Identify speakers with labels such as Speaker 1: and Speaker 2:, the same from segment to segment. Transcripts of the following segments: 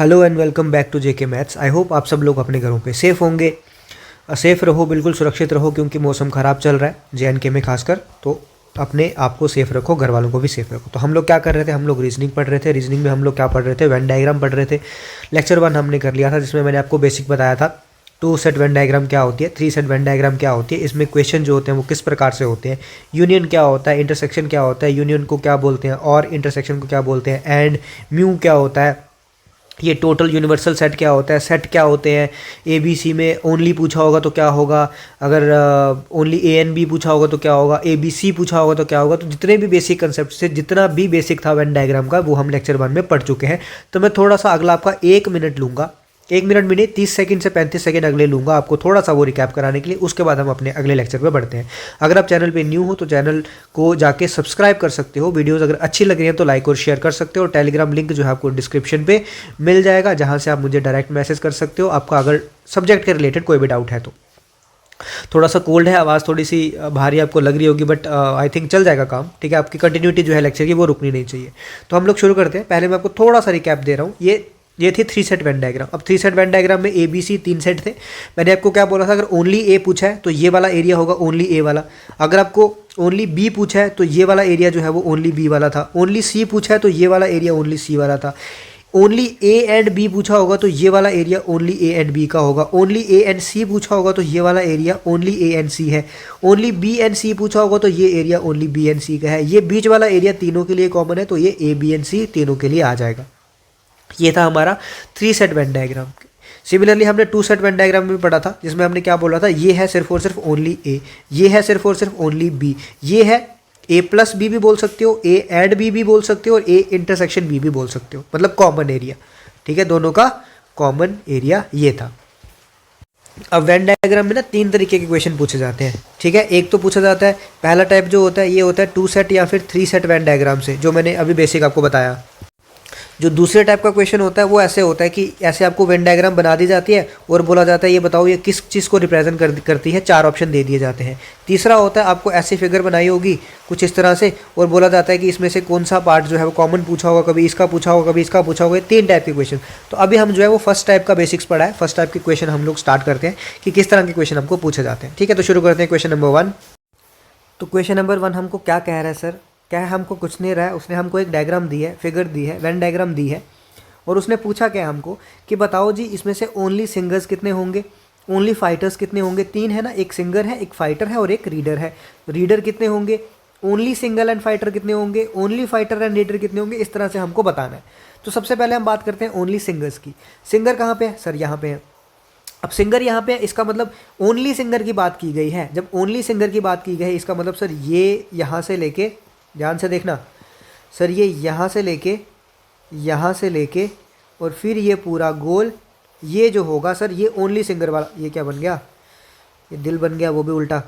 Speaker 1: Hello and welcome back to JK maths. I hope आप सब लोग अपने घरों पे सेफ़ होंगे। सेफ़ रहो, बिल्कुल सुरक्षित रहो, क्योंकि मौसम ख़राब चल रहा है जे.एंड.के में खासकर। तो अपने आप को सेफ़ रखो, घर वालों को भी सेफ़ रखो। तो हम लोग क्या कर रहे थे, हम लोग रीजनिंग पढ़ रहे थे। रीजनिंग में हम लोग क्या पढ़ रहे थे, वेन डायग्राम पढ़ रहे थे। लेक्चर 1 हमने कर लिया था, जिसमें मैंने आपको बेसिक बताया था 2 सेट वेन डायग्राम क्या होती है, 3 सेट वेन डायग्राम क्या होती है, इसमें क्वेश्चन जो होते हैं वो किस प्रकार से होते हैं, यूनियन क्या होता है, इंटरसेक्शन क्या होता है, यूनियन को क्या बोलते हैं और इंटरसेक्शन को क्या बोलते हैं, एंड म्यू क्या होता है, ये टोटल यूनिवर्सल सेट क्या होता है, सेट क्या होते हैं। ए बी सी में ओनली पूछा होगा तो क्या होगा, अगर ओनली ए एंड बी पूछा होगा तो क्या होगा, ए बी सी पूछा होगा तो क्या होगा। तो जितने भी बेसिक कंसेप्ट से जितना भी बेसिक था वेन डायग्राम का, वो हम लेक्चर 1 में पढ़ चुके हैं। तो मैं थोड़ा सा अगला आपका 1 मिनट लूँगा, 1 मिनट भी नहीं, 30 सेकंड से 35 सेकंड अगले लूँगा आपको थोड़ा सा वो रिकैप कराने के लिए। उसके बाद हम अपने अगले लेक्चर पे बढ़ते हैं। अगर आप चैनल पे न्यू हो तो चैनल को जाके सब्सक्राइब कर सकते हो। वीडियोस अगर अच्छी लग रही है तो लाइक और शेयर कर सकते हो। और टेलीग्राम लिंक जो है आपको डिस्क्रिप्शन पे मिल जाएगा, जहाँ से आप मुझे डायरेक्ट मैसेज कर सकते हो, आपका अगर सब्जेक्ट के रिलेटेड कोई भी डाउट है तो। थोड़ा सा कोल्ड है, आवाज़ थोड़ी सी भारी आपको लग रही होगी, बट आई थिंक चल जाएगा काम। ठीक है, आपकी कंटिन्यूटी जो है लेक्चर की वो रुकनी नहीं चाहिए। तो हम लोग शुरू करते हैं। पहले मैं आपको थोड़ा सा रिकैप दे रहा हूँ। ये थी 3 सेट वेन डायग्राम। अब 3 सेट वेन डायग्राम में ए बी सी 3 सेट थे। मैंने आपको क्या बोला था, अगर ओनली ए पूछा है तो ये वाला एरिया होगा ओनली ए वाला। अगर आपको ओनली बी पूछा है तो ये वाला एरिया जो है वो ओनली बी वाला था। ओनली सी पूछा है तो ये वाला एरिया ओनली सी वाला था। ओनली ए एंड बी पूछा होगा तो ये वाला area only A and B का होगा। ओनली ए एंड सी पूछा होगा तो ये वाला एरिया ओनली ए एंड सी है। ओनली बी एंड सी पूछा होगा तो ये एरिया ओनली बी एंड सी का है। ये बीच वाला एरिया तीनों के लिए कॉमन है, तो ये ए बी एंड सी तीनों के लिए आ जाएगा। ये था हमारा 3 सेट वेन डायग्राम। सिमिलरली हमने 2 सेट वेन डायग्राम में पढ़ा था, जिसमें हमने क्या बोला था, ये है सिर्फ और सिर्फ ओनली ए, ये है सिर्फ और सिर्फ ओनली बी, ये है ए प्लस बी भी बोल सकते हो, ए एंड बी भी बोल सकते हो, और ए इंटरसेक्शन बी भी बोल सकते हो, मतलब कॉमन एरिया। ठीक है, दोनों का कॉमन एरिया ये था। अब वेन डायग्राम में ना 3 तरीके के क्वेश्चन पूछे जाते हैं। ठीक है, एक तो पूछा जाता है, पहला टाइप जो होता है ये होता है 2 सेट या फिर 3 सेट वेन डायग्राम से, जो मैंने अभी बेसिक आपको बताया। जो दूसरे टाइप का क्वेश्चन होता है वो ऐसे होता है कि ऐसे आपको वेन डायग्राम बना दी जाती है और बोला जाता है ये बताओ ये किस चीज़ को रिप्रेजेंट करती है, 4 ऑप्शन दे दिए जाते हैं। तीसरा होता है आपको ऐसी फिगर बनाई होगी कुछ इस तरह से और बोला जाता है कि इसमें से कौन सा पार्ट जो है वो कॉमन पूछा होगा, कभी इसका पूछा होगा, कभी इसका पूछा होगा। 3 टाइप के क्वेश्चन। तो अभी हम जो है वो फर्स्ट टाइप का बेसिक्स पढ़ा है। फर्स्ट टाइप के क्वेश्चन हम लोग स्टार्ट करते हैं कि किस तरह के क्वेश्चन हमको पूछे जाते हैं। ठीक है, तो शुरू करते हैं क्वेश्चन नंबर 1। तो क्वेश्चन नंबर 1 हमको क्या कह रहा है सर, क्या है, हमको कुछ नहीं रहा है, उसने हमको एक डायग्राम दी है, फिगर दी है, वेन डायग्राम दी है, और उसने पूछा क्या हमको कि बताओ जी इसमें से ओनली सिंगर्स कितने होंगे, ओनली फाइटर्स कितने होंगे। 3 है ना, एक सिंगर है, एक फाइटर है और एक रीडर है। रीडर कितने होंगे, ओनली सिंगल एंड फाइटर कितने होंगे, ओनली फाइटर एंड रीडर कितने होंगे, इस तरह से हमको बताना है। तो सबसे पहले हम बात करते हैं ओनली सिंगर्स की। सिंगर कहाँ पे है सर, यहाँ पे है। अब सिंगर यहाँ पे है, इसका मतलब ओनली सिंगर की बात की गई है। जब ओनली सिंगर की बात की गई है, इसका मतलब सर ये यहाँ से लेके, ध्यान से देखना सर, ये यहाँ से लेके और फिर ये पूरा गोल, ये जो होगा सर ये ओनली सिंगर वाला, ये क्या बन गया, ये दिल बन गया, वो भी उल्टा।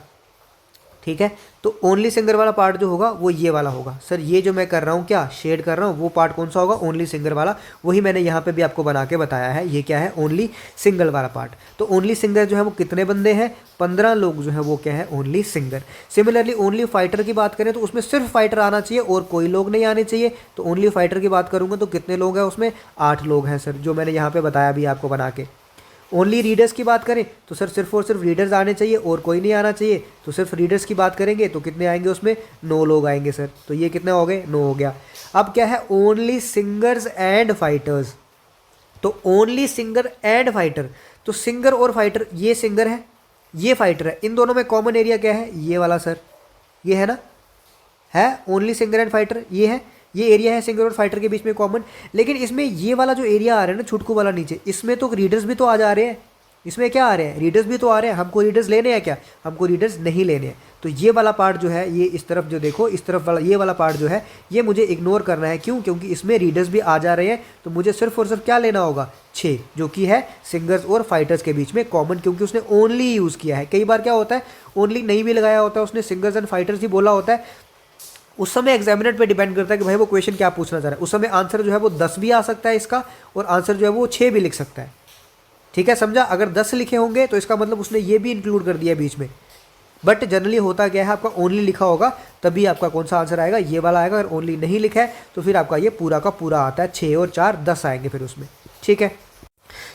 Speaker 1: ठीक है, तो ओनली सिंगर वाला पार्ट जो होगा वो ये वाला होगा सर। ये जो मैं कर रहा हूँ, क्या शेड कर रहा हूँ, वो पार्ट कौन सा होगा, ओनली सिंगर वाला। वही मैंने यहाँ पे भी आपको बना के बताया है, ये क्या है, ओनली सिंगल वाला पार्ट। तो ओनली सिंगर जो है वो कितने बंदे हैं, 15 लोग जो है वो क्या है, only singer. Similarly only fighter की बात करें तो उसमें सिर्फ फाइटर आना चाहिए और कोई लोग नहीं आने चाहिए। तो ओनली फाइटर की बात करूँगा तो कितने लोग हैं उसमें, 8 लोग हैं सर, जो मैंने यहाँ पर बताया भी आपको बना के। ओनली रीडर्स की बात करें तो सर सिर्फ और सिर्फ रीडर्स आने चाहिए और कोई नहीं आना चाहिए। तो सिर्फ रीडर्स की बात करेंगे तो कितने आएंगे उसमें, 9 लोग आएंगे सर। तो ये कितने हो गए, 9 हो गया। अब क्या है, ओनली सिंगर्स एंड फाइटर्स। तो ओनली सिंगर एंड फाइटर, तो सिंगर और फाइटर, ये सिंगर है ये फाइटर है, इन दोनों में कॉमन एरिया क्या है, ये वाला सर, ये है ना, है ओनली सिंगर एंड फाइटर, ये है, ये एरिया है सिंगर और फाइटर के बीच में कॉमन। लेकिन इसमें ये वाला जो एरिया आ रहा है ना, छुटकू वाला नीचे, इसमें तो रीडर्स भी तो आ जा रहे हैं। इसमें क्या आ रहे हैं, रीडर्स भी तो आ रहे हैं। हमको रीडर्स लेने हैं क्या, हमको रीडर्स नहीं लेने हैं। तो ये वाला पार्ट जो है, ये इस तरफ जो देखो, इस तरफ वाला ये वाला पार्ट जो है, ये मुझे इग्नोर करना है। क्यों, क्योंकि इसमें रीडर्स भी आ जा रहे हैं। तो मुझे सिर्फ और सिर्फ क्या लेना होगा, 6, जो कि है सिंगर्स और फाइटर्स के बीच में कॉमन, क्योंकि उसने ओनली यूज़ किया है। कई बार क्या होता है, ओनली नहीं भी लगाया होता है, उसने सिंगर्स एंड फाइटर्स ही बोला होता है। उस समय एग्जामिनर पे डिपेंड करता है कि भाई वो क्वेश्चन क्या पूछना चाह रहा है। उस समय आंसर जो है वो 10 भी आ सकता है इसका, और आंसर जो है वो 6 भी लिख सकता है। ठीक है, समझा। अगर 10 लिखे होंगे तो इसका मतलब उसने ये भी इंक्लूड कर दिया बीच में। बट जनरली होता क्या है, आपका ओनली लिखा होगा तभी आपका कौन सा आंसर आएगा, ये वाला आएगा। अगर ओनली नहीं लिखा है तो फिर आपका ये पूरा का पूरा आता है, 6 और 4 10 आएंगे फिर उसमें। ठीक है।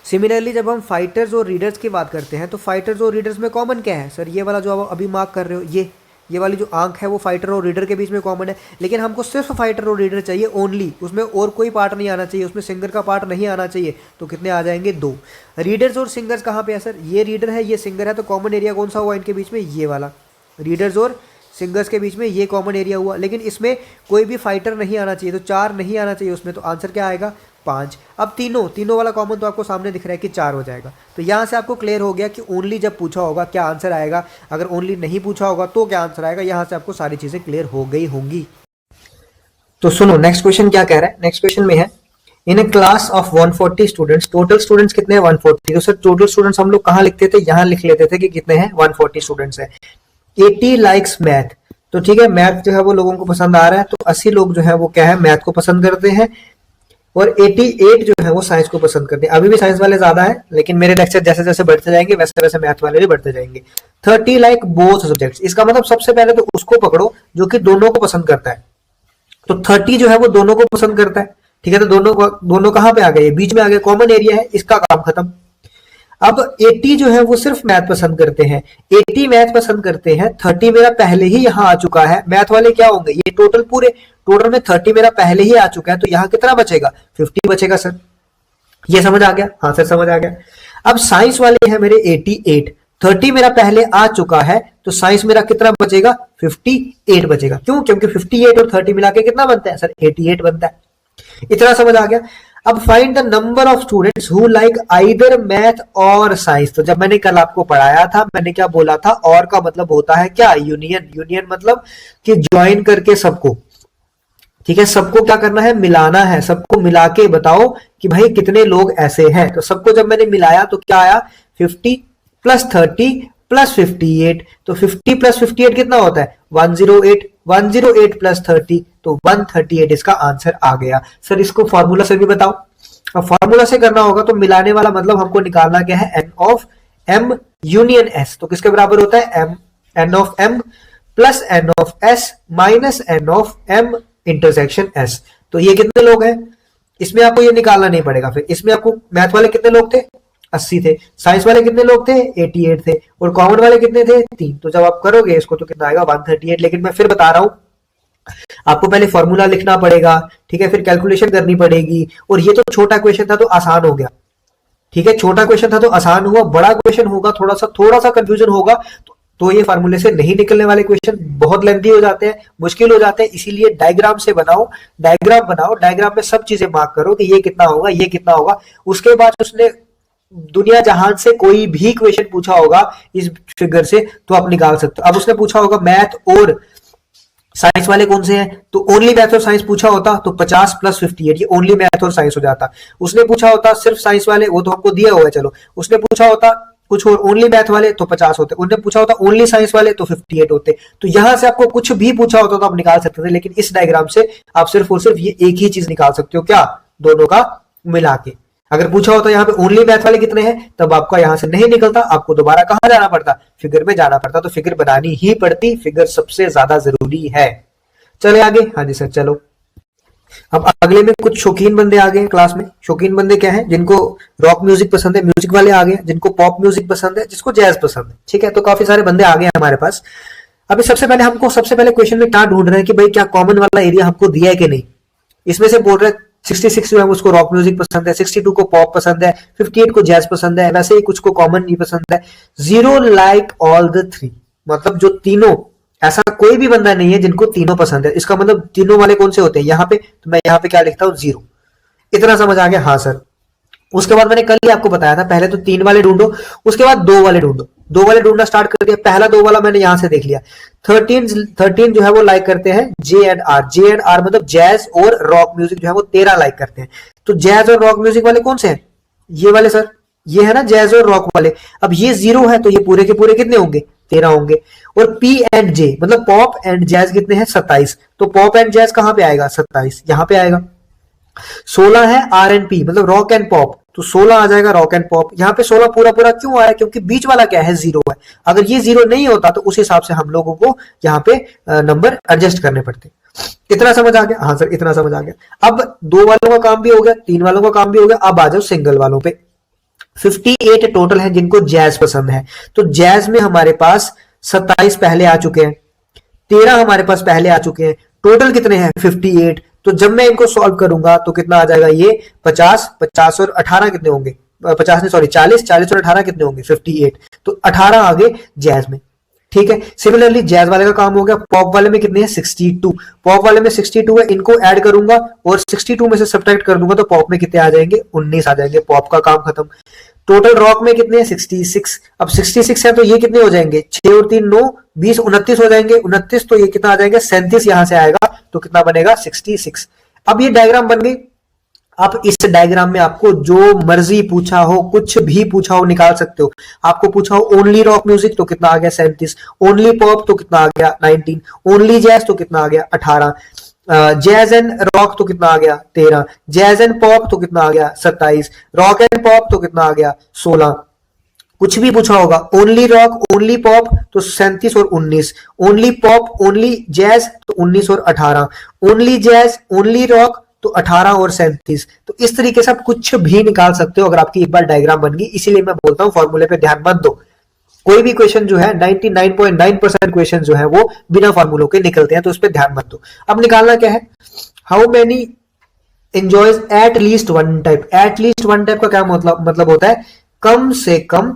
Speaker 1: सिमिलरली जब हम फाइटर्स और रीडर्स की बात करते हैं तो फाइटर्स और रीडर्स में कॉमन क्या है सर? ये वाला जो आप अभी मार्क कर रहे हो, ये वाली जो आंख है वो फाइटर और रीडर के बीच में कॉमन है, लेकिन हमको सिर्फ फाइटर और रीडर चाहिए ओनली, उसमें और कोई पार्ट नहीं आना चाहिए, उसमें सिंगर का पार्ट नहीं आना चाहिए। तो कितने आ जाएंगे? 2। रीडर्स और सिंगर्स कहाँ पे है सर? ये रीडर है, ये सिंगर है, तो कॉमन एरिया कौन सा हुआ इनके बीच में? ये वाला। रीडर्स और सिंगर्स के बीच में ये कॉमन एरिया हुआ, लेकिन इसमें कोई भी फाइटर नहीं आना चाहिए, तो 4 नहीं आना चाहिए उसमें, तो आंसर क्या आएगा? 5। अब तीनों वाला कॉमन तो आपको सामने दिख रहा है कि 4 हो जाएगा। तो यहाँ से आपको क्लियर हो गया कि ओनली जब पूछा होगा क्या आंसर आएगा, अगर ओनली नहीं पूछा होगा तो क्या आंसर आएगा। यहाँ से आपको सारी चीज़ें क्लियर हो गई होंगी। तो सुनो नेक्स्ट क्वेश्चन क्या कह रहा है। नेक्स्ट क्वेश्चन में है in a class of 140 students, total students कितने हैं? 140। तो सर टोटल स्टूडेंट्स हम लोग कहाँ लिखते थे? यहाँ लिख लेते थे कि कितने हैं? 140 स्टूडेंट्स हैं। 80 लाइक्स मैथ, तो ठीक है, मैथ जो है वो लोगों को पसंद आ रहा है, तो 80 लोग जो है वो क्या है? मैथ को पसंद करते हैं, और 88 जो है वो साइंस को पसंद करते हैं। अभी भी साइंस वाले ज्यादा है, लेकिन मेरे लेक्चर जैसे जैसे बढ़ते जाएंगे वैसे वैसे मैथ वाले भी बढ़ते जाएंगे। 30 लाइक बोथ सब्जेक्ट्स, इसका मतलब सबसे पहले तो उसको पकड़ो जो कि दोनों को पसंद करता है। तो 30 जो है वो दोनों को पसंद करता है, ठीक है, तो दोनों कहाँ पे आ गए? बीच में आ गए, कॉमन एरिया है, इसका काम खत्म। अब 80 जो है वो सिर्फ मैथ पसंद करते हैं, 80 मैथ पसंद करते हैं, 30 मेरा पहले ही यहाँ आ चुका है। मैथ वाले क्या होंगे? ये टोटल पूरे, टोटल में 30 मेरा पहले ही आ चुका है, तो यहाँ कितना बचेगा? 50 बचेगा सर। ये समझ आ गया? हाँ सर समझ आ गया। अब साइंस वाले हैं मेरे 88, 30 मेरा पहले आ चुका है, तो साइंस मेरा कितना बचेगा? 58 बचेगा। क्यों? क्योंकि 58 और 30 मिला के कितना बनता है सर? 88 बनता है। इतना समझ आ गया। अब find the number of students who like either math और साइंस। तो जब मैंने कल आपको पढ़ाया था, मैंने क्या बोला था? और का मतलब होता है क्या? यूनियन। यूनियन मतलब कि ज्वाइन करके सबको, ठीक है, सबको क्या करना है? मिलाना है। सबको मिला के बताओ कि भाई कितने लोग ऐसे हैं। तो सबको जब मैंने मिलाया तो क्या आया? 50 प्लस 30 प्लस 58, तो 50 प्लस 58 कितना होता है? 108, 108 प्लस 30, तो 138 इसका आंसर आ गया। सर इसको फॉर्मूला से भी बताओ। अब फॉर्मूला से करना होगा तो मिलाने वाला मतलब हमको निकालना क्या है? n of m union s, तो किसके बराबर होता है? n of m plus n of s minus n of m intersection s। तो ये कितने लोग हैं? इसमें आपको ये निकालना नहीं पड़ेगा। फिर इसमें आपको मैथ वाले कितने लोग थे? 80 थे। साइंस वाले कितने लोग थे? 88 थे। और कॉमन वाले कितने थे? 3। तो जब आप करोगे इसको तो कितना आएगा? 138। लेकिन मैं फिर बता रहा हूं, आपको पहले फॉर्मूला लिखना पड़ेगा, ठीक है, फिर कैलकुलेशन करनी पड़ेगी। और ये तो छोटा क्वेश्चन था तो आसान हो गया, ठीक है, छोटा क्वेश्चन था तो आसान हुआ। बड़ा क्वेश्चन होगा थोड़ा सा कंफ्यूजन होगा, तो ये फार्मूले से नहीं निकलने वाले क्वेश्चन बहुत लेंथी हो जाते हैं, मुश्किल हो जाते हैं। इसीलिए डायग्राम से बनाओ, डायग्राम बनाओ, डायग्राम में सब चीजें मार्क करो कि ये कितना होगा, ये कितना होगा। उसके बाद उसने दुनिया जहान से कोई भी क्वेश्चन पूछा होगा इस फिगर से तो आप निकाल सकते हो। अब उसने पूछा होगा मैथ और साइंस वाले कौन से हैं, तो ओनली मैथ और साइंस पूछा होता तो 50 प्लस 58 ये ओनली मैथ और साइंस हो जाता। उसने पूछा होता सिर्फ साइंस वाले, वो तो हमको दिया हुआ है, चलो। उसने पूछा होता कुछ और ओनली मैथ वाले तो 50 होते, उन्होंने पूछा होता ओनली साइंस वाले तो 58 होते। तो यहां से आपको कुछ भी पूछा होता तो आप निकाल सकते थे, लेकिन इस डायग्राम से आप सिर्फ और सिर्फ ये एक ही चीज निकाल सकते हो, क्या? दोनों का मिला के। अगर पूछा होता यहाँ पे ओनली मैथ वाले कितने हैं, तब आपका यहां से नहीं निकलता, आपको दोबारा कहां जाना पड़ता? फिगर में जाना पड़ता। तो फिगर बनानी ही पड़ती, फिगर सबसे ज्यादा जरूरी है। चले आगे। हाँ जी सर चलो। अब अगले में कुछ शौकीन बंदे आ गए क्लास में। शौकीन बंदे क्या हैं? जिनको रॉक म्यूजिक पसंद है, म्यूजिक वाले आ गए, जिनको पॉप म्यूजिक पसंद है, जिसको जैज पसंद है, ठीक है। तो काफी सारे बंदे आ गए हमारे पास। अभी सबसे पहले क्वेश्चन में क्या ढूंढ रहे हैं कि भाई क्या कॉमन वाला एरिया हमको दिया है कि नहीं। इसमें से बोल रहे हैं 66 जो है उसको रॉक म्यूजिक पसंद है, 62 को पॉप पसंद है, 58 को जैज पसंद है, वैसे ही कुछ को कॉमन नहीं पसंद है। 0 लाइक ऑल द 3, मतलब जो तीनों, ऐसा कोई भी बंदा नहीं है जिनको तीनों पसंद है। इसका मतलब तीनों वाले कौन से होते हैं? यहाँ पे, तो मैं यहाँ पे क्या लिखता हूँ? 0। इतना समझ आ गया? हाँ सर। उसके बाद मैंने कल ही आपको बताया था, पहले तो 3 वाले ढूंढो, उसके बाद 2 वाले ढूंढो। 2 वाले ढूंढना स्टार्ट कर दिया। पहला 2 वाला मैंने यहां से देख लिया। 13 जो है वो लाइक करते हैं J and R. J and R मतलब जैज और रॉक म्यूजिक जो है वो 13 लाइक करते हैं। तो जैज और रॉक म्यूजिक वाले कौन से हैं? ये वाले सर, ये है ना जैज और रॉक वाले। अब ये 0 है तो ये पूरे के पूरे कितने होंगे? 13 होंगे। और पी एंड जे मतलब पॉप एंड जैज कितने हैं? 27। तो पॉप एंड जैज कहां पे आएगा? 27 यहां पे आएगा। 16 है आर एंड पी मतलब रॉक एंड पॉप, तो 16 आ जाएगा रॉक एंड पॉप। यहाँ पे 16 पूरा पूरा क्यों आया, क्योंकि बीच वाला क्या है, 0 है। अगर ये 0 नहीं होता तो उस हिसाब से हम लोगों को यहाँ पे नंबर एडजस्ट करने पड़ते। इतना समझ आ गया? हाँ सर इतना समझ आ गया। अब 2 वालों का काम भी हो गया, 3 वालों का काम भी हो गया। अब आ जाओ सिंगल वालों पे। 58 टोटल है जिनको जैज पसंद है। तो जैज में हमारे पास 27 पहले आ चुके हैं, 13 हमारे पास पहले आ चुके हैं। टोटल कितने हैं? 58। तो जब मैं इनको सॉल्व करूंगा तो कितना आ जाएगा ये 50, 50 और 18 कितने होंगे? 50 नहीं सॉरी 40, 40 और 18 कितने होंगे? 58। तो 18 आगे जैज में। ठीक है, सिमिलरली जैज वाले का काम हो गया। पॉप वाले में कितने हैं? 62। पॉप वाले में 62 है, इनको ऐड करूंगा और 62 में से सब्ट्रैक्ट कर दूंगा तो पॉप में कितने आ जाएंगे? 19 आ जाएंगे। पॉप का काम खत्म। टोटल रॉक में कितने हैं? 66। अब 66 है तो ये कितने हो जाएंगे? 6 और 3 9, 20, 29 हो जाएंगे। 29 तो ये कितना आ जाएगा? 37 यहां से आएगा तो कितना बनेगा? 66। अब ये डायग्राम बन गई। आप इस डायग्राम में आपको जो मर्जी पूछा हो, कुछ भी पूछा हो निकाल सकते हो। आपको पूछा हो ओनली रॉक म्यूजिक तो कितना आ गया? 37। ओनली पॉप तो कितना आ गया? 19। ओनली जैज तो कितना आ गया? 18। जैज एंड रॉक तो कितना आ गया? 13। जैज एंड पॉप तो कितना आ गया? 27। रॉक एंड पॉप तो कितना आ गया? 16। कुछ भी पूछा होगा, ओनली रॉक ओनली पॉप तो 37 और 19। ओनली पॉप ओनली जैज तो 19 और 18। ओनली जैज ओनली रॉक तो 18 और 37। तो इस तरीके से आप कुछ भी निकाल सकते हो अगर आपकी एक बार डायग्राम बन गई। इसीलिए मैं बोलता हूं फॉर्मूले पे ध्यान मत दो। कोई भी क्वेश्चन जो है 99.9% क्वेश्चन जो है वो बिना फॉर्मूलों के निकलते हैं, तो उस पर ध्यान मत दो। अब निकालना क्या है? How many enjoys at least one type. At least one type का क्या मतलब होता है? कम से कम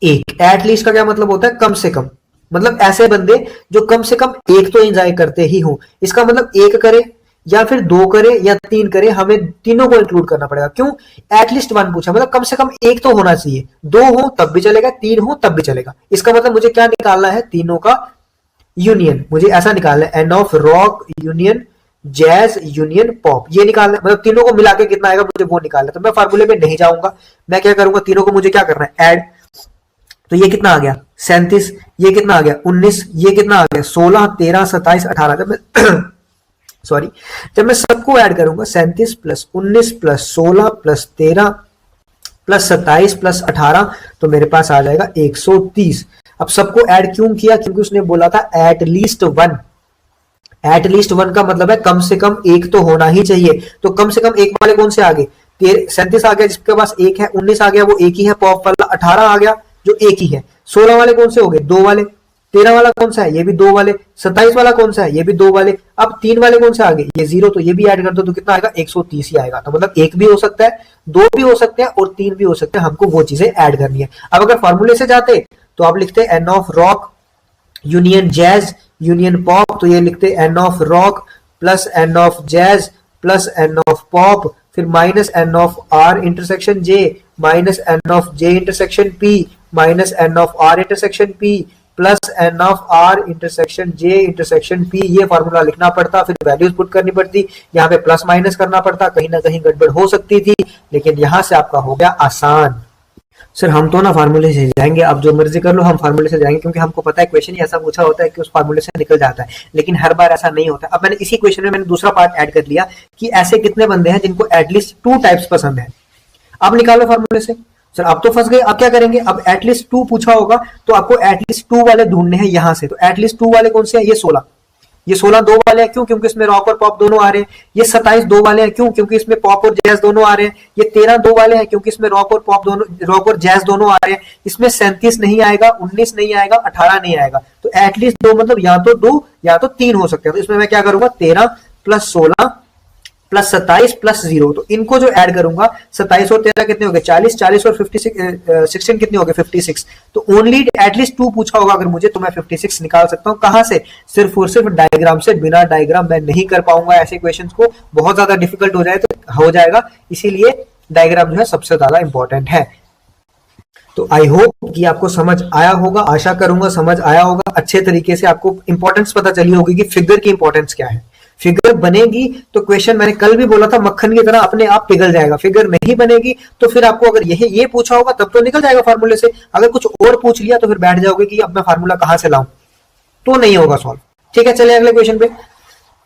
Speaker 1: एक। एट लीस्ट का क्या मतलब होता है? कम से कम, मतलब ऐसे बंदे जो कम से कम एक तो एंजॉय करते ही हो। इसका मतलब एक करे या फिर 2 करे या 3 करे, हमें तीनों को इंक्लूड करना पड़ेगा। क्यों? एटलीस्ट 1 पूछा, मतलब कम से कम एक तो होना चाहिए। 2 हो तब भी चलेगा, 3 हो तब भी चलेगा। इसका मतलब मुझे क्या निकालना है? तीनों का यूनियन। मुझे ऐसा निकालना है, N of rock union jazz union pop. ये निकालना है, मतलब तीनों को मिला के कितना आएगा मुझे वो निकालना है। तो मैं फार्मूले में नहीं जाऊंगा, मैं क्या करूंगा, तीनों को मुझे क्या करना है? ऐड। तो ये कितना आ गया? 37। ये कितना आ गया? 19। ये कितना आ गया? 16, 13, 27, 18। जब मैं सॉरी जब मैं सबको ऐड करूंगा 37 plus 19 plus 16 plus 13 plus 27 plus 18 तो मेरे पास आ जाएगा 130। अब सबको ऐड क्यों किया? क्योंकि उसने बोला था एट लीस्ट 1। एट लीस्ट 1 का मतलब है कम से कम एक तो होना ही चाहिए। तो कम से कम एक वाले कौन से आगे? 37 आ गया जिसके पास एक है, 19 आ गया वो एक ही है पॉप वाला, 18 आ गया जो एक ही है। 16 वाले कौन से हो गए? 2 वाले। 13 वाला कौन सा है? ये भी 2 वाले। 27 वाला कौन सा है? ये भी 2 वाले। अब 3 वाले कौन से आ गए? ये 0, तो ये भी ऐड कर दो तो कितना आएगा? 130 ही आएगा। तो मतलब एक भी हो सकता है, 2 भी हो सकते हैं और 3 भी हो सकते हैं। हमको वो चीजें ऐड करनी है। अब अगर फॉर्मूले से जाते तो आप लिखते n of rock union jazz union pop. तो ये लिखते n of rock plus n of jazz plus n of pop, फिर minus n of r intersection j minus n of j intersection p minus n of r intersection p plus n of r intersection j intersection p. ये formula लिखना पड़ता, फिर values put करनी पड़ती, यहाँ पे plus minus करना पड़ता, कहीं ना कहीं गड़बड़ हो सकती थी, लेकिन यहां से आपका हो गया आसान। सर हम तो ना फार्मूले से जाएंगे, आप जो मर्जी कर लो, हम फार्मूले से जाएंगे क्योंकि हमको पता है क्वेश्चन ही ऐसा पूछा होता है कि उस फार्मूले से निकल जाता है, लेकिन हर बार ऐसा नहीं होता। अब मैंने इसी क्वेश्चन में मैंने दूसरा पार्ट ऐड कर लिया कि ऐसे कितने बंदे हैं जिनको एटलीस्ट 2 टाइप्स पसंद है। अब निकालो फार्मूले से। सर अब तो फंस गए, अब क्या करेंगे? अब एटलीस्ट 2 पूछा होगा तो आपको एटलीस्ट 2 वाले ढूंढने हैं यहां से। तो एटलीस्ट 2 वाले कौन से हैं? ये 16। ये 16 2 वाले हैं, क्यों? क्योंकि इसमें रॉक और पॉप दोनों आ रहे हैं। ये 27 2 वाले हैं, क्यों? क्योंकि इसमें पॉप और जैज दोनों आ रहे हैं। ये 13 2 वाले हैं क्योंकि इसमें रॉक और पॉप दोनों, रॉक और जैज दोनों आ रहे हैं। इसमें 37 नहीं आएगा, 19 नहीं आएगा, 18 नहीं आएगा। तो एटलीस्ट 2 मतलब या तो 2 या तो 3 हो सकते हैं। तो इसमें मैं क्या करूंगा? 13 प्लस 16 प्लस 27 प्लस 0। तो इनको जो ऐड करूंगा 27 और 13 कितने हो गए? 40, 40 और 16 कितने हो गए? 56। तो ओनली एटलीस्ट 2 पूछा होगा अगर मुझे, तो मैं 56 निकाल सकता हूं। कहां से? सिर्फ और सिर्फ डायग्राम से। बिना डायग्राम मैं नहीं कर पाऊंगा ऐसे क्वेश्चंस को, बहुत ज्यादा डिफिकल्ट हो जाए तो हो जाएगा। इसीलिए डायग्राम जो है सबसे ज्यादा इंपॉर्टेंट है। तो आई होप कि आपको समझ आया होगा, आशा करूंगा समझ आया होगा अच्छे तरीके से। आपको इंपॉर्टेंस पता चली होगी कि फिगर की इंपॉर्टेंस क्या है। फिगर बनेगी तो क्वेश्चन, मैंने कल भी बोला था, मक्खन की तरह अपने आप पिघल जाएगा। फिगर नहीं बनेगी तो फिर आपको अगर ये पूछा होगा तब तो निकल जाएगा फार्मूले से। अगर कुछ और पूछ लिया तो फिर बैठ जाओगे कि अब मैं फार्मूला कहां से लाऊं, तो नहीं होगा सॉल्व। ठीक है, चलिए अगले क्वेश्चन पे।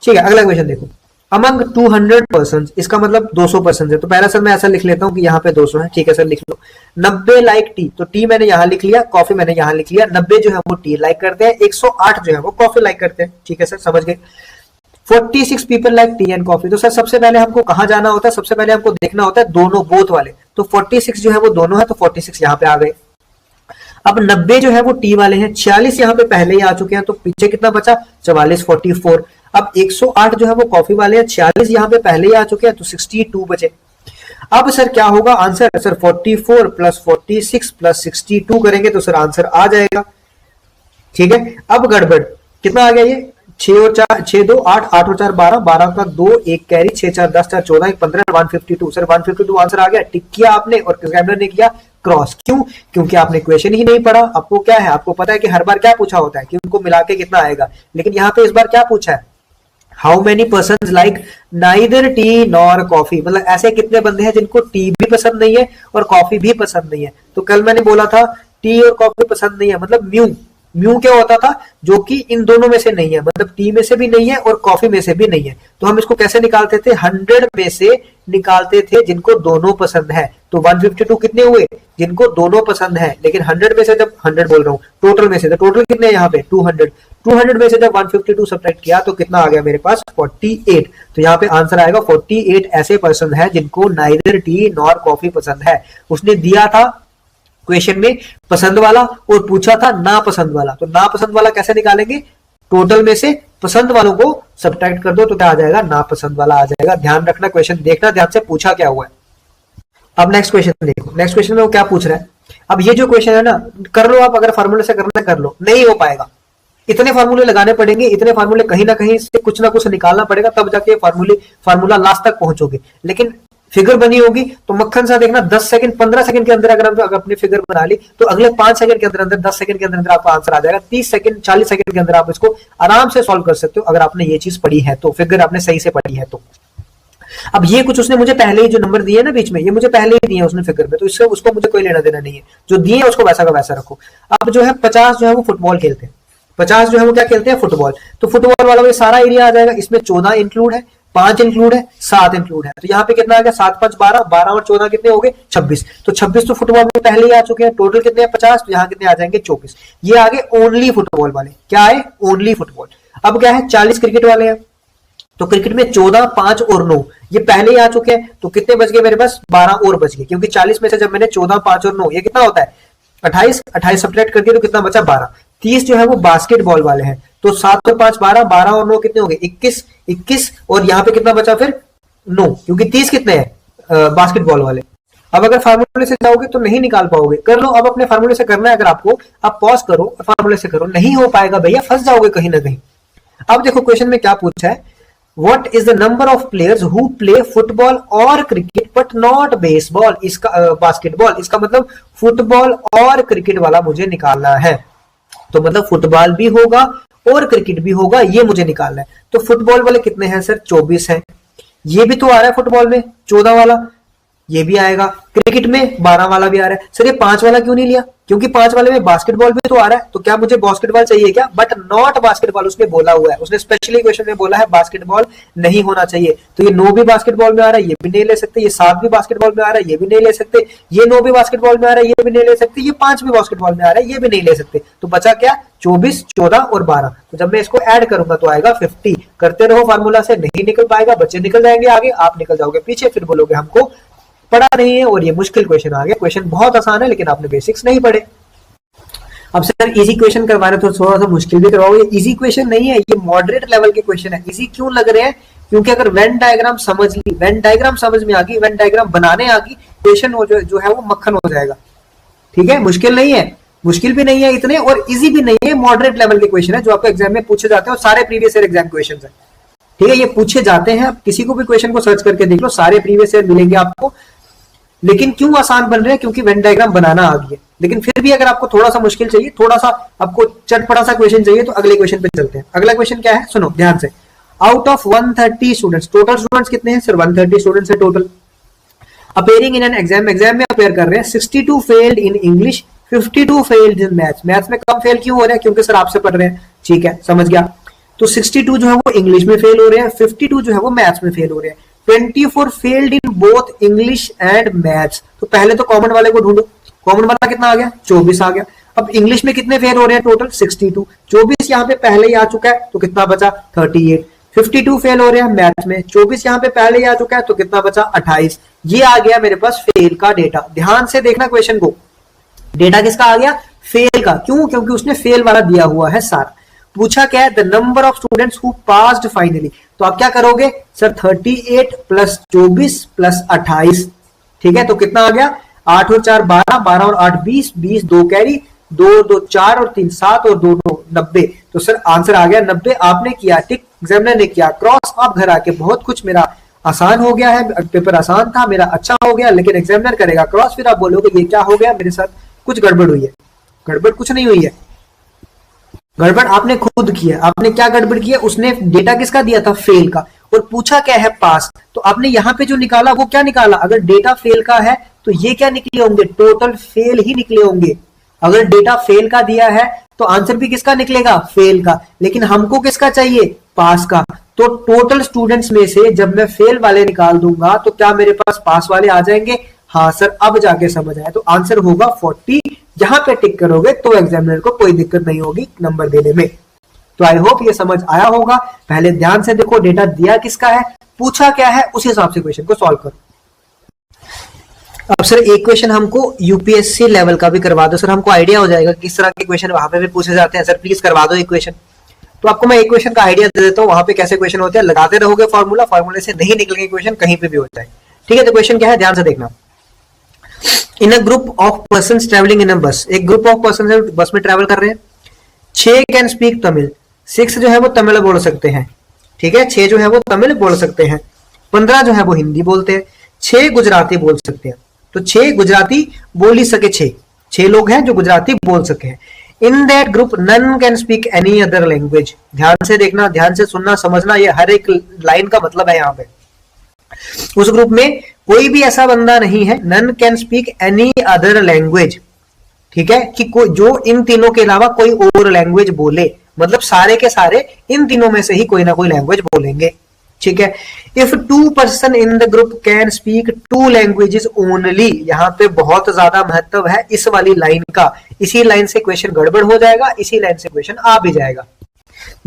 Speaker 1: ठीक है, अगला क्वेश्चन देखो। अमंग 200%, इसका मतलब 200% है। तो पहला सर मैं ऐसा लिख लेता हूँ कि यहाँ पे 200 है, ठीक है सर लिख लो। 90 लाइक टी, तो टी मैंने यहाँ लिख लिया, कॉफी मैंने यहाँ लिख लिया। 90 जो है वो टी लाइक करते हैं, 108 जो है वो कॉफी लाइक करते हैं, ठीक है सर समझ गए। 46 people like T and coffee, तो सर सबसे पहले हमको कहाँ जाना होता है, सबसे पहले हमको देखना होता है दोनों बोथ वाले, तो 46 जो है वो दोनों है, तो 46 यहाँ पे आ गए। अब 90 जो है वो टी वाले हैं, 46 यहाँ पे पहले ही आ चुके हैं, तो पीछे कितना बचा 44, 44। अब 108 जो है वो कॉफी वाले हैं, 46 यहाँ पे पहले ही आ चुके हैं, तो 62 बचे। अब सर क्या होगा आंसर, सर 44 प्लस 46 प्लस 62 करेंगे तो सर आंसर आ जाएगा, ठीक है। अब गड़बड़ कितना आ गया, ये 6 और 4 6 2 8 8 और 4 12 12 का 2 1 कैरी 6 4 10 4 14 1 15 152, सर 152 आंसर आ गया। टिक किया आपने और एग्जामिनर ने किया क्रॉस, क्यों, क्योंकि आपने क्वेश्चन ही नहीं पढ़ा। आपको क्या है, आपको पता है कि हर बार क्या पूछा होता है कि उनको मिला के कितना आएगा, लेकिन यहाँ पे इस बार क्या पूछा है, how many person like neither T nor coffee, मतलब ऐसे कितने बंदे हैं जिनको टी भी पसंद नहीं है और कॉफी भी पसंद नहीं है। तो कल मैंने बोला था टी और कॉफी पसंद नहीं है, मतलब म्यू, म्यू क्या होता था, जो कि इन दोनों में से नहीं है, मतलब टी में से भी नहीं है और कॉफी में से भी नहीं है। तो हम इसको कैसे निकालते थे, 100 में से निकालते थे जिनको दोनों पसंद है। तो 152 कितने हुए, जिनको दोनों पसंद है, लेकिन 100 में से जब 100 बोल रहा हूँ टोटल में से, तो टोटल कितने यहाँ पे 200, 200 में से जब 152 सब्ट्रैक्ट किया तो कितना आ गया मेरे पास 48। तो यहाँ पे आंसर आएगा 48 ऐसे पर्सन है जिनको नाइदर टी नॉर कॉफी पसंद है। उसने दिया था क्वेश्चन में पसंद वाला और पूछा था नापसंद वाला, तो नापसंद वाला कैसे निकालेंगे, टोटल में से पसंद वालों को सब्ट्रैक्ट कर दो तो क्या आ जाएगा, नापसंद वाला आ जाएगा। ध्यान रखना, क्वेश्चन देखना ध्यान से, पूछा क्या हुआ है। अब नेक्स्ट क्वेश्चन देखो, नेक्स्ट क्वेश्चन में वो क्या पूछ रहा है। अब ये जो क्वेश्चन है ना, कर लो आप, अगर फार्मूले से करना कर लो, नहीं हो पाएगा, इतने फार्मूले लगाने पड़ेंगे, इतने फार्मूले कहीं ना कहीं से कुछ ना कुछ निकालना पड़ेगा, तब जाके फार्मूला लास्ट तक पहुंचोगे। लेकिन फिगर बनी होगी तो मक्खन सा देखना, 10 सेकंड 15 सेकंड के अंदर अगर हम अपनी फिगर बना ली तो अगले 5 सेकंड के अंदर 10 सेकंड के अंदर आपका आंसर आ जाएगा। 30 सेकंड 40 सेकंड के अंदर आप इसको आराम से सॉल्व कर सकते हो, अगर आपने ये चीज पढ़ी है तो, फिगर आपने सही से पढ़ी है तो। अब ये कुछ उसने मुझे पहले ही जो नंबर दिए ना बीच में, ये मुझे पहले ही दिए उसने फिगर में, तो इससे उसको मुझे कोई लेना देना नहीं है, जो दिए है उसको वैसा का वैसा रखो। अब जो है 50 जो है वो फुटबॉल खेलते हैं, 50 जो है वो क्या खेलते हैं, फुटबॉल। तो फुटबॉल वाला ये सारा एरिया आ जाएगा, इसमें 14 इंक्लूड है, 5 इंक्लूड है, 7 इंक्लूड है, तो यहाँ पे कितना आ गया 7 5 12, 12 और 14 कितने हो गए 26। तो 26 तो फुटबॉल में पहले ही आ चुके हैं, टोटल कितने हैं 50, तो यहाँ कितने आ जाएंगे 24। ये आगे ओनली फुटबॉल वाले, क्या है ओनली फुटबॉल। अब क्या है 40 क्रिकेट वाले हैं, तो क्रिकेट में 14 5 और 9 ये पहले ही आ चुके हैं, तो कितने बच गए मेरे पास 12 और बच गए, क्योंकि 40 में से जब मैंने 14 5 और 9 ये कितना होता है 28, 28 सब्ट्रैक्ट कर दिया तो कितना बचा 12। 30 जो है वो बास्केटबॉल वाले हैं, तो 7 और 5 12, 12 और 9 कितने हो गए 21, 21 और यहाँ पे कितना बचा फिर 9, क्योंकि 30 कितने हैं बास्केटबॉल वाले। अब अगर फार्मूले से जाओगे तो नहीं निकाल पाओगे, कर लो अब अपने फार्मूले से करना है अगर आपको, आप पॉज करो फार्मूले से करो, नहीं हो पाएगा भैया, फंस जाओगे कहीं ना कहीं। अब देखो क्वेश्चन में क्या पूछा है, What is the number of players who play football और क्रिकेट but not baseball, इसका बास्केटबॉल, इसका मतलब फुटबॉल और क्रिकेट वाला मुझे निकालना है, तो मतलब फुटबॉल भी होगा और क्रिकेट भी होगा, ये मुझे निकालना है। तो फुटबॉल वाले कितने हैं सर 24 हैं, ये भी तो आ रहा है फुटबॉल में 14 वाला, ये भी आएगा, क्रिकेट में 12 वाला भी आ रहा है। सर ये 5 वाला क्यों नहीं लिया, क्योंकि 5 वाले में बास्केटबॉल भी तो आ रहा है, तो क्या मुझे बास्केटबॉल चाहिए क्या, बट नॉट बास्केटबॉल उसने बोला हुआ है, उसने स्पेशली क्वेश्चन में बोला है बास्केटबॉल नहीं होना चाहिए। तो ये 9 भी बास्केटबॉल में आ रहा है, ये भी नहीं ले सकते, ये 7 भी बास्केटबॉल में आ रहा है, ये भी नहीं ले सकते, ये 9 भी बास्केटबॉल में आ रहा है, ये भी नहीं ले सकते, ये 5 भी बास्केटबॉल में आ रहा है, ये भी नहीं ले सकते। तो बचा क्या 24 14 और 12, तो जब मैं इसको ऐड करूंगा तो आएगा 50। करते रहो फार्मूला से, नहीं निकल पाएगा, बच्चे निकल जाएंगे आगे, आप निकल जाओगे पीछे, फिर बोलोगे हमको पढ़ा नहीं है और ये मुश्किल क्वेश्चन आ गया। क्वेश्चन बहुत आसान है लेकिन आपने बेसिक्स नहीं पढ़े। अब सर इजी क्वेश्चन करवा रहे तो थोड़ा सा मुश्किल भी करवाओगे, इजी क्वेश्चन नहीं है, ये मॉडरेट लेवल के क्वेश्चन है। इजी क्यों लग रहे हैं, क्योंकि अगर वेन डायग्राम समझ ली, वेन डायग्राम समझ में आ गई, वेन डायग्राम बनाने आ गई, क्वेश्चन जो है वो मक्खन हो जाएगा। ठीक है, मुश्किल नहीं है, मुश्किल भी नहीं है इतने और इजी भी नहीं है, मॉडरेट लेवल के क्वेश्चन है जो आपको एग्जाम में पूछे जाते हैं और सारे प्रीवियस ईयर एग्जाम क्वेश्चन है। ठीक है, ये पूछे जाते हैं, आप किसी को भी क्वेश्चन को सर्च करके देख लो, सारे प्रीवियस ईयर मिलेंगे आपको। लेकिन क्यों आसान बन रहे हैं, क्योंकि वेन डायग्राम बनाना आ गया। लेकिन फिर भी अगर आपको थोड़ा सा मुश्किल चाहिए, थोड़ा सा आपको चटपटा सा क्वेश्चन चाहिए, तो अगले क्वेश्चन पे चलते हैं। अगला क्वेश्चन क्या है, सुनो ध्यान से। Out of 130 students, total students कितने हैं सर 130 स्टूडेंट्स है total, appearing in an exam, exam में अपेयर कर रहे हैं। 62 failed in English, 52 failed in maths. Maths में कम फेल क्यों हो रहे हैं, क्योंकि सर आपसे पढ़ रहे हैं। ठीक है, समझ गया। तो 62 जो है वो इंग्लिश में फेल हो रहे हैं, 52 जो है वो मैथ्स में फेल हो रहे हैं। 24 failed in both English and maths. तो पहले तो कॉमन वाले को ढूंढो, कॉमन वाला कितना आ गया, 24 आ गया। अब इंग्लिश में कितने फेल हो रहे हैं टोटल, 62। 24 यहाँ पे पहले ही आ चुका है तो कितना बचा, 38। 52 फेल हो रहे हैं मैथ्स में, 24 यहाँ पे पहले ही आ चुका है तो कितना बचा, 28। ये आ गया मेरे पास फेल का डेटा। ध्यान से देखना क्वेश्चन को, डेटा किसका आ गया, फेल का। क्यों, क्योंकि उसने फेल वाला दिया हुआ है सारा। पूछा क्या है, the number of students who passed finally. तो आप क्या करोगे सर, 38 प्लस 24 प्लस 28, ठीक है, तो कितना आ गया, 8 और 4 12, 12 और 8 20, 20 2 कैरी, 2 2 4 और 3 7 और 2 9 90। तो सर आंसर आ गया 90। आपने किया टिक, एग्जामिनर ने किया क्रॉस। आप घर आके बहुत कुछ मेरा आसान हो गया है, पेपर आसान था मेरा, अच्छा हो गया, लेकिन एग्जामिनर करेगा क्रॉस, फिर आप बोलोगे ये क्या हो गया मेरे साथ, कुछ गड़बड़ हुई है। गड़बड़ कुछ नहीं हुई है, गड़बड़ आपने खुद किया। आपने क्या गड़बड़ किया, उसने डेटा किसका दिया था, फेल का, और पूछा क्या है, पास। तो आपने यहाँ पे जो निकाला वो क्या निकाला, अगर डेटा फेल का है तो ये क्या निकले होंगे, टोटल फेल ही निकले होंगे। अगर डेटा फेल का दिया है तो आंसर भी किसका निकलेगा, फेल का। लेकिन हमको किसका चाहिए, पास का। तो टोटल स्टूडेंट्स में से जब मैं फेल वाले निकाल दूंगा तो क्या मेरे पास पास वाले आ जाएंगे, हाँ सर, अब जाके समझ आया। तो आंसर होगा 40। यहां पे टिक करोगे तो एग्जामिनर को कोई दिक्कत नहीं होगी नंबर देने में। तो आई होप ये समझ आया होगा। पहले ध्यान से देखो डेटा दिया किसका है, पूछा क्या है, उस हिसाब से क्वेश्चन को सॉल्व करो। अब सर एक क्वेश्चन हमको यूपीएससी लेवल का भी करवा दो, सर हमको आइडिया हो जाएगा किस तरह के क्वेश्चन वहां पे भी पूछे जाते हैं। सर प्लीज करवा दो एक क्वेश्चन। तो आपको मैं एक क्वेश्चन का आइडिया दे देता हूँ, वहां पे कैसे क्वेश्चन होते हैं, लगाते रहोगे फॉर्मूला, फॉर्मूले से नहीं निकलेंगे क्वेश्चन, कहीं पे भी होता है, ठीक है। तो क्वेश्चन क्या है, ध्यान से देखना। In a group of person travelling in a bus, एक ग्रुप ऑफ पर्सन है बस में ट्रेवल कर रहे हैं। 6 कैन स्पीक तमिल, 6 जो है वो तमिल बोल सकते हैं, ठीक है, 6 जो है वो तमिल बोल सकते हैं। 15 जो है वो हिंदी बोलते हैं। 6 गुजराती बोल सकते हैं। तो 6 गुजराती बोल ही सके, 6 लोग हैं जो गुजराती बोल सके हैं। In that group none can speak any other language. ध्यान से देखना, ध्यान से सुनना, समझना, ये हर एक लाइन का मतलब है यहाँ पे। उस ग्रुप में कोई भी ऐसा बंदा नहीं है, none can speak any other language, ठीक है, कि कोई जो इन तीनों के अलावा कोई और लैंग्वेज बोले, मतलब सारे के सारे इन तीनों में से ही कोई ना कोई लैंग्वेज बोलेंगे, ठीक है। If 2 person in the group can speak 2 languages only, यहाँ पे बहुत ज्यादा महत्व है इस वाली लाइन का। इसी लाइन से क्वेश्चन गड़बड़ हो जाएगा, इसी लाइन से क्वेश्चन आ भी जाएगा।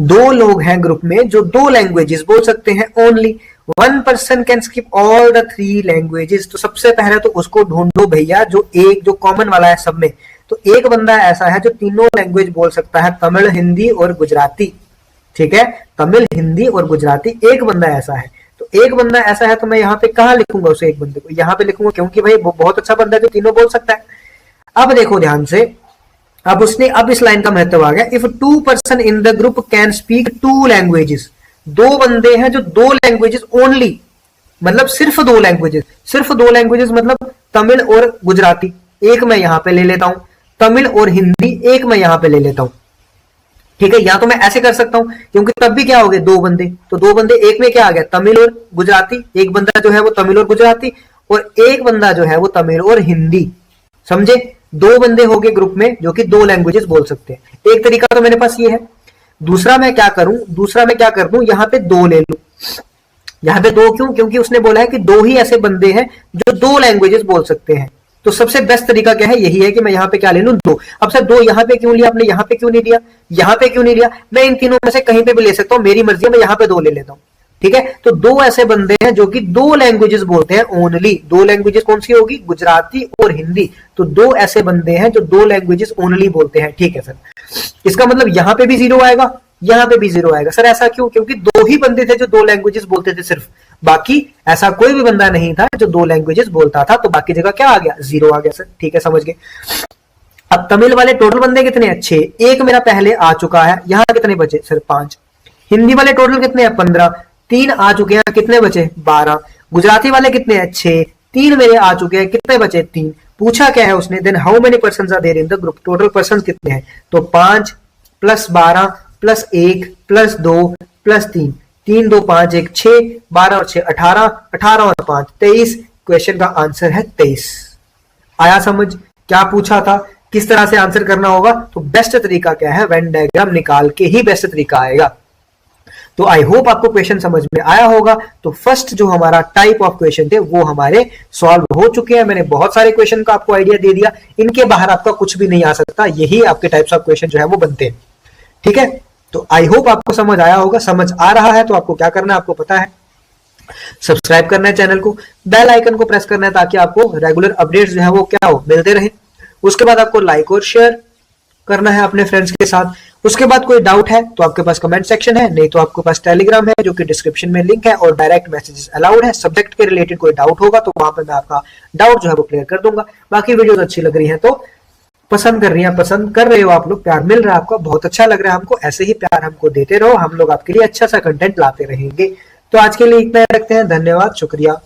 Speaker 1: 2 लोग हैं ग्रुप में जो 2 लैंग्वेजेस बोल सकते हैं only. 1 person can skip all the 3 languages. तो सबसे पहले तो उसको ढूंढो भैया जो कॉमन वाला है सब में। तो एक बंदा ऐसा है जो तीनों लैंग्वेज बोल सकता है, तमिल, हिंदी और गुजराती, ठीक है, तमिल, हिंदी और गुजराती, एक बंदा ऐसा है। तो एक बंदा ऐसा है तो मैं यहाँ पे कहाँ लिखूंगा उसे, एक बंदे को यहाँ पे लिखूंगा, क्योंकि भाई वो बहुत अच्छा बंदा है जो तीनों बोल सकता है। अब देखो ध्यान से, अब इस लाइन का महत्व आ गया। If 2 person in the group can speak 2 languages, 2 बंदे हैं जो 2 लैंग्वेजेस ओनली, मतलब सिर्फ 2 लैंग्वेजेस, सिर्फ 2 लैंग्वेजेस मतलब तमिल और गुजराती, एक मैं यहाँ पे ले लेता हूं, तमिल और हिंदी एक मैं यहाँ पे ले लेता हूं, ठीक है। या तो मैं ऐसे कर सकता हूं, क्योंकि तब भी क्या हो गए, 2 बंदे, तो 2 बंदे एक में क्या आ गया, तमिल और गुजराती, एक बंदा जो है वो तमिल और गुजराती, और एक बंदा जो है वो तमिल और हिंदी, समझे। 2 बंदे हो गए ग्रुप में जो कि 2 लैंग्वेजेस बोल सकते हैं। एक तरीका तो मेरे पास ये है। दूसरा मैं क्या कर दूं, यहाँ पे 2 ले लूं। यहाँ पे 2 क्यों, क्योंकि उसने बोला है कि 2 ही ऐसे बंदे हैं जो 2 लैंग्वेजेस बोल सकते हैं। तो सबसे बेस्ट तरीका क्या है, यही है कि मैं यहाँ पे क्या ले लूं, 2। अब सर 2 यहाँ पे क्यों लिया आपने, यहाँ पे क्यों नहीं लिया, यहाँ पे क्यों नहीं लिया, मैं इन तीनों में से कहीं पे भी ले सकता हूँ, मेरी मर्जी है, मैं यहाँ पे 2 ले लेता हूँ, ठीक है। तो 2 ऐसे बंदे हैं जो कि 2 लैंग्वेजेस बोलते हैं ओनली। 2 लैंग्वेजेस कौन सी होगी, गुजराती और हिंदी। तो 2 ऐसे बंदे हैं जो 2 लैंग्वेजेस ओनली बोलते हैं, ठीक है सर। इसका मतलब यहाँ पे भी 0 आएगा, यहाँ पे भी 0 आएगा। सर ऐसा क्यों, क्योंकि 2 ही बंदे थे जो 2 लैंग्वेजेस बोलते थे सिर्फ, बाकी ऐसा कोई भी बंदा नहीं था जो 2 लैंग्वेजेस बोलता था, तो बाकी जगह क्या आ गया, 0 आ गया सर, ठीक है, समझ गए। अब तमिल वाले टोटल बंदे कितने हैं, 6, एक मेरा पहले आ चुका है, यहाँ कितने बचे सर, 5। हिंदी वाले टोटल कितने हैं, 15, 3 आ चुके हैं, कितने बचे, 12। गुजराती वाले कितने हैं, 6, 3 मेरे आ चुके हैं, कितने बचे, 3। पूछा क्या है उसने, then how many persons are there in the group, total persons कितने हैं, तो 5 प्लस 12 प्लस 1 प्लस 2 प्लस 3, 3 2 5 1 6, 12 और 6 18, 18 और 5 23। क्वेश्चन का आंसर है 23। आया समझ, क्या पूछा था, किस तरह से आंसर करना होगा। तो बेस्ट तरीका क्या है, वेन डायग्राम निकाल के ही बेस्ट तरीका आएगा। तो आई होप आपको क्वेश्चन समझ में आया होगा। तो फर्स्ट जो हमारा टाइप ऑफ क्वेश्चन थे वो हमारे सॉल्व हो चुके हैं। मैंने बहुत सारे क्वेश्चन का आपको आइडिया दे दिया, इनके बाहर आपका कुछ भी नहीं आ सकता, यही आपके टाइप्स ऑफ क्वेश्चन जो है वो बनते हैं। ठीक है, तो आई होप आपको समझ आया होगा। समझ आ रहा है तो आपको क्या करना है, आपको पता है, सब्सक्राइब करना है चैनल को, बेल आइकन को प्रेस करना है ताकि आपको रेगुलर अपडेट्स जो है वो क्या हो, मिलते रहे। उसके बाद आपको लाइक और शेयर करना है अपने फ्रेंड्स के साथ। उसके बाद कोई डाउट है तो आपके पास कमेंट सेक्शन है, नहीं तो आपके पास टेलीग्राम है जो कि डिस्क्रिप्शन में लिंक है, और डायरेक्ट मैसेजेस अलाउड है। सब्जेक्ट के रिलेटेड कोई डाउट होगा तो वहां पे मैं आपका डाउट जो है वो क्लियर कर दूंगा। बाकी वीडियोस अच्छी लग रही है तो पसंद कर रहे हो आप लोग, प्यार मिल रहा है आपका, बहुत अच्छा लग रहा है हमको। ऐसे ही प्यार हमको देते रहो, हम लोग आपके लिए अच्छा सा कंटेंट लाते रहेंगे। तो आज के लिए इतना ही रखते हैं, धन्यवाद, शुक्रिया।